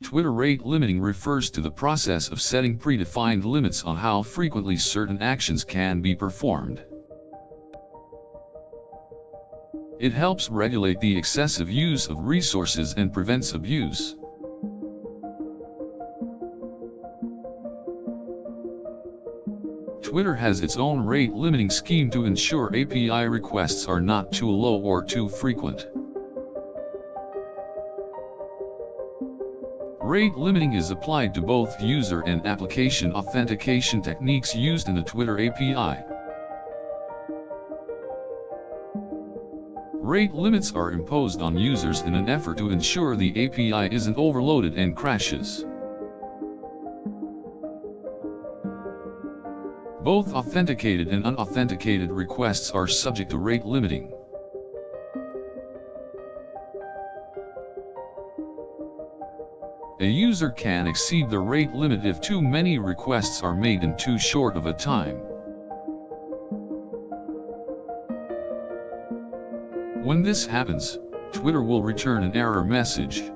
Twitter rate limiting refers to the process of setting predefined limits on how frequently certain actions can be performed. It helps regulate the excessive use of resources and prevents abuse. Twitter has its own rate limiting scheme to ensure API requests are not too low or too frequent. Rate limiting is applied to both user and application authentication techniques used in the Twitter API. Rate limits are imposed on users in an effort to ensure the API isn't overloaded and crashes. Both authenticated and unauthenticated requests are subject to rate limiting. A user can exceed the rate limit if too many requests are made in too short of a time. When this happens, Twitter will return an error message.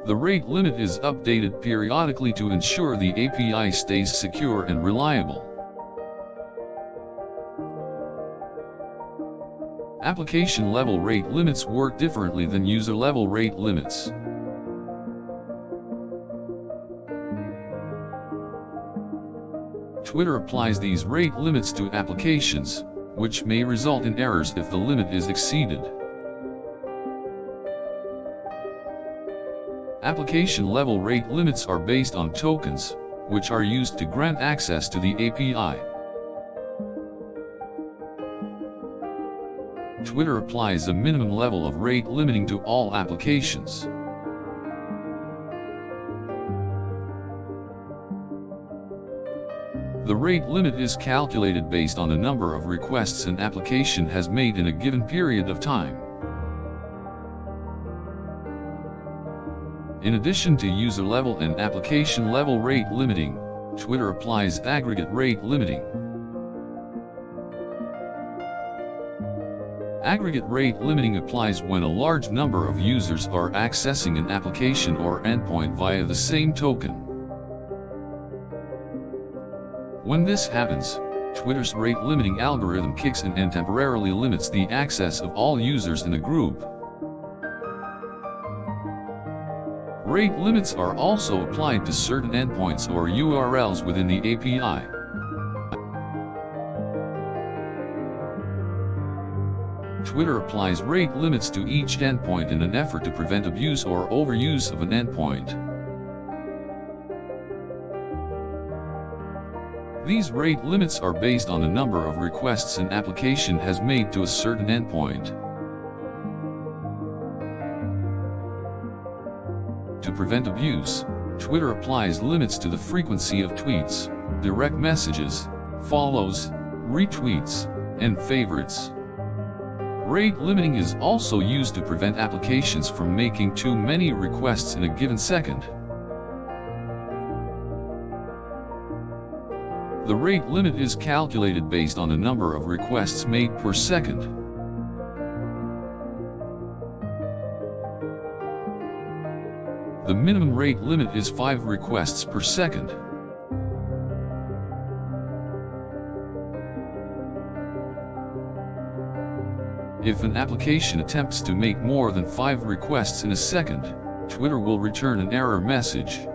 The rate limit is updated periodically to ensure the API stays secure and reliable. Application-level rate limits work differently than user-level rate limits. Twitter applies these rate limits to applications, which may result in errors if the limit is exceeded. Application-level rate limits are based on tokens, which are used to grant access to the API. Twitter applies a minimum level of rate limiting to all applications. The rate limit is calculated based on the number of requests an application has made in a given period of time. In addition to user-level and application-level rate limiting, Twitter applies aggregate rate limiting. Aggregate rate limiting applies when a large number of users are accessing an application or endpoint via the same token. When this happens, Twitter's rate limiting algorithm kicks in and temporarily limits the access of all users in a group. Rate limits are also applied to certain endpoints or URLs within the API. Twitter applies rate limits to each endpoint in an effort to prevent abuse or overuse of an endpoint. These rate limits are based on the number of requests an application has made to a certain endpoint. To prevent abuse, Twitter applies limits to the frequency of tweets, direct messages, follows, retweets, and favorites. Rate limiting is also used to prevent applications from making too many requests in a given second. The rate limit is calculated based on the number of requests made per second. The minimum rate limit is 5 requests per second. If an application attempts to make more than 5 requests in a second, Twitter will return an error message.